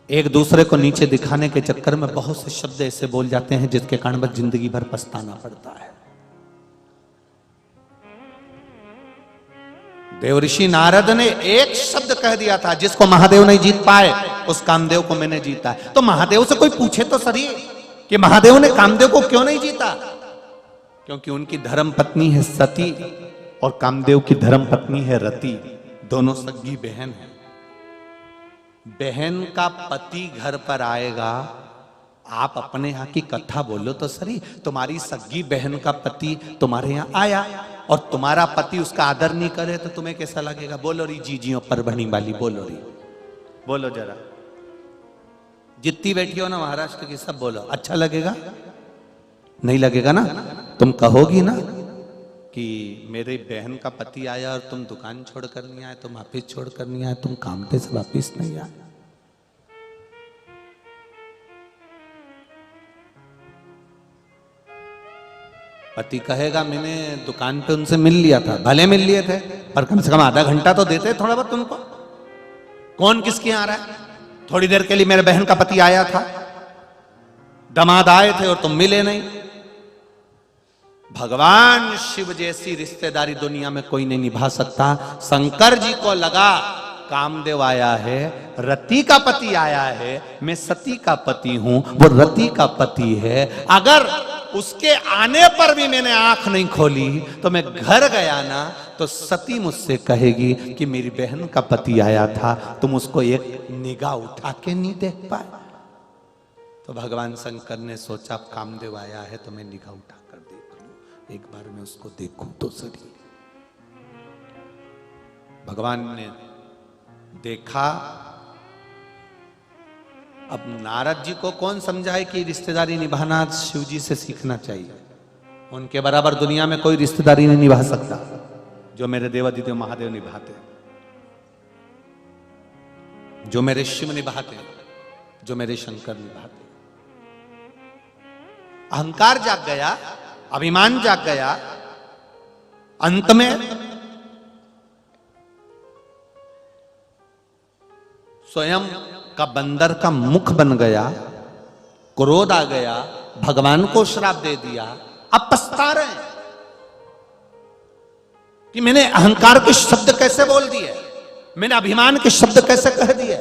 एक दूसरे को नीचे दिखाने के चक्कर में बहुत से शब्द ऐसे बोल जाते हैं जिसके कारण बस जिंदगी भर पछताना पड़ता है। देवऋषि नारद ने एक शब्द कह दिया था, जिसको महादेव नहीं जीत पाए उस कामदेव को मैंने जीता है। तो महादेव से कोई पूछे तो सही कि महादेव ने कामदेव को क्यों नहीं जीता? क्योंकि उनकी धर्म पत्नी है सती और कामदेव की धर्म पत्नी है रति, दोनों सगी बहन है। बहन का पति घर पर आएगा, आप अपने यहाँ की कथा बोलो तो सही। तुम्हारी सगी बहन का पति तुम्हारे यहाँ आया और तुम्हारा पति उसका आदर नहीं करे तो तुम्हें कैसा लगेगा? बोलो री जीजियों पर बनी वाली, बोलो री, बोलो जरा। जितनी बैठी हो ना महाराष्ट्र की सब बोलो, अच्छा लगेगा? नहीं लगेगा ना? तुम कहोगी ना कि मेरी बहन का पति आया और तुम दुकान छोड़कर नहीं आए, तुम ऑफिस छोड़कर नहीं आए, तुम काम पे से वापिस नहीं आए। पति कहेगा मैंने दुकान पे उनसे मिल लिया था, भले मिल लिए थे पर कम से कम आधा घंटा तो देते थोड़ा बहुत तुमको। कौन किसके यहाँ आ रहा है? थोड़ी देर के लिए मेरे बहन का पति आया था, दामाद आए थे और तुम मिले नहीं। भगवान शिव जैसी रिश्तेदारी दुनिया में कोई नहीं निभा सकता। शंकर जी को लगा कामदेव आया है, रति का पति आया है, मैं सती का पति हूं, वो रति का पति है। अगर उसके आने पर भी मैंने आंख नहीं खोली तो मैं घर गया ना तो सती मुझसे कहेगी कि मेरी बहन का पति आया था, तुम उसको एक निगाह उठा के नहीं देख पाए। तो भगवान शंकर ने सोचा कामदेव आया है तो मैं निगाह उठा कर देख लूं, एक बार मैं उसको देखूं तो सही। भगवान ने देखा। अब नारद जी को कौन समझाए कि रिश्तेदारी निभाना शिव जी से सीखना चाहिए। उनके बराबर दुनिया में कोई रिश्तेदारी नहीं निभा सकता जो मेरे देवादिदेव महादेव निभाते, जो मेरे शिव निभाते, जो मेरे शंकर निभाते। अहंकार जाग गया, अभिमान जाग गया। अंत में स्वयं का बंदर का मुख बन गया, क्रोध आ गया, भगवान को श्राप दे दिया। अब पछता रहे हैं कि मैंने अहंकार के शब्द कैसे बोल दिए, मैंने अभिमान के शब्द कैसे कह दिए,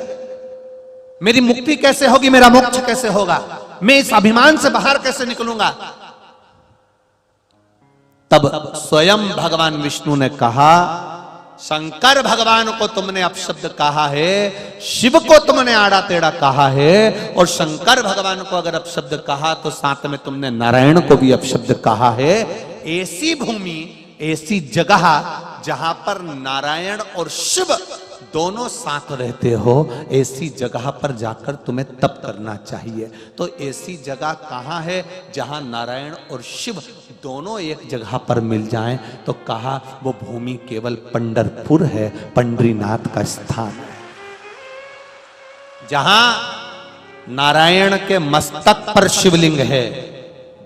मेरी मुक्ति कैसे होगी, मेरा मोक्ष कैसे होगा, मैं इस अभिमान से बाहर कैसे निकलूंगा। तब स्वयं भगवान विष्णु ने कहा, शंकर भगवान को तुमने अपशब्द कहा है, शिव को तुमने आड़ा टेढ़ा कहा है, और शंकर भगवान को अगर अपशब्द कहा तो साथ में तुमने नारायण को भी अपशब्द कहा है। ऐसी भूमि, ऐसी जगह जहां पर नारायण और शिव दोनों साथ रहते हो, ऐसी जगह पर जाकर तुम्हें तप करना चाहिए। तो ऐसी जगह कहां है जहां नारायण और शिव दोनों एक जगह पर मिल जाएं? तो कहा वो भूमि केवल पंढरपुर है, पंढरीनाथ का स्थान है, जहां नारायण के मस्तक पर शिवलिंग है,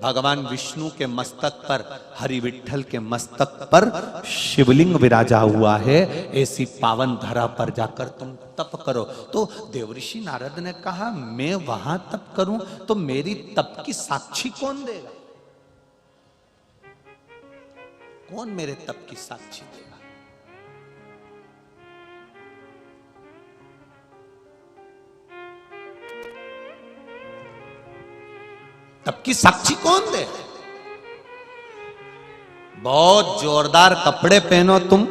भगवान विष्णु के मस्तक पर, हरि विठ्ठल के मस्तक पर शिवलिंग विराजा हुआ है। ऐसी पावन धरा पर जाकर तुम तप करो। तो देवऋषि नारद ने कहा मैं वहां तप करूं तो मेरी तप की साक्षी कौन देगा? कौन मेरे तप की साक्षी देगा? तब की साक्षी कौन दे? बहुत जोरदार कपड़े पहनो तुम,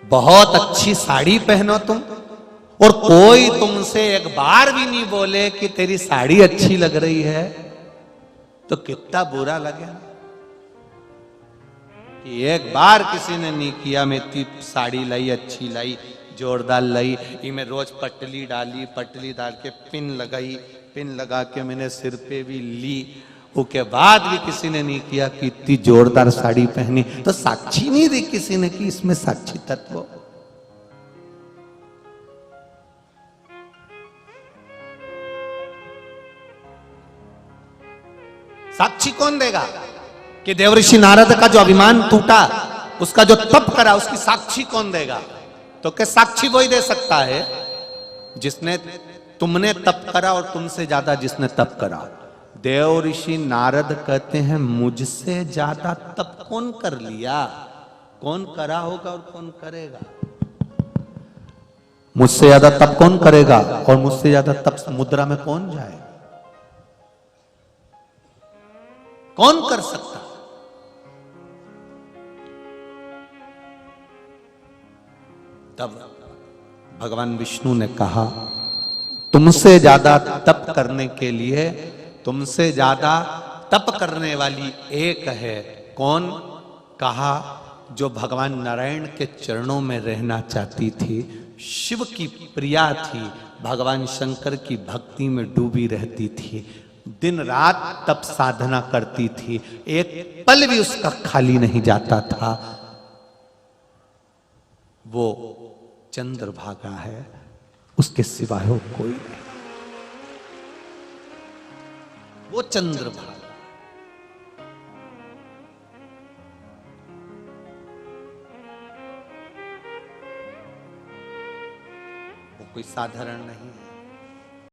बहुत अच्छी साड़ी पहनो तुम, और कोई तुमसे एक बार भी नहीं बोले कि तेरी साड़ी अच्छी लग रही है, तो कितना बुरा लगे। कि एक बार किसी ने नहीं किया मैं इतनी साड़ी लाई, अच्छी लाई, जोरदार लाई, मैं रोज पटली डाली, पटली डाल के पिन लगाई, पिन लगा के मैंने सिर पे भी ली, उसके बाद भी किसी ने नहीं किया कि इतनी जोरदार साड़ी पहनी। तो साक्षी नहीं दी किसी ने कि इसमें साक्षी तत्व। साक्षी कौन देगा? कि देवऋषि नारद का जो अभिमान टूटा, उसका जो तप करा, उसकी साक्षी कौन देगा? तो क्या साक्षी वही दे सकता है जिसने तुमने तप करा और तुमसे ज्यादा जिसने तप करा। देव ऋषि नारद कहते हैं मुझसे ज्यादा तप कौन कर लिया, कौन करा होगा और कौन करेगा? मुझसे ज्यादा तप कौन करेगा और मुझसे ज्यादा तप समुद्र में कौन जाए, कौन कर सकता? तब भगवान विष्णु ने कहा तुमसे ज्यादा तप करने के लिए, तुमसे ज्यादा तप करने वाली एक है। कौन? कहा जो भगवान नारायण के चरणों में रहना चाहती थी, शिव की प्रिया थी, भगवान शंकर की भक्ति में डूबी रहती थी, दिन रात तप साधना करती थी, एक पल भी उसका खाली नहीं जाता था। वो चंद्रभागा है, उसके सिवाय हो कोई नहीं। वो चंद्रभागा, वो कोई साधारण नहीं है।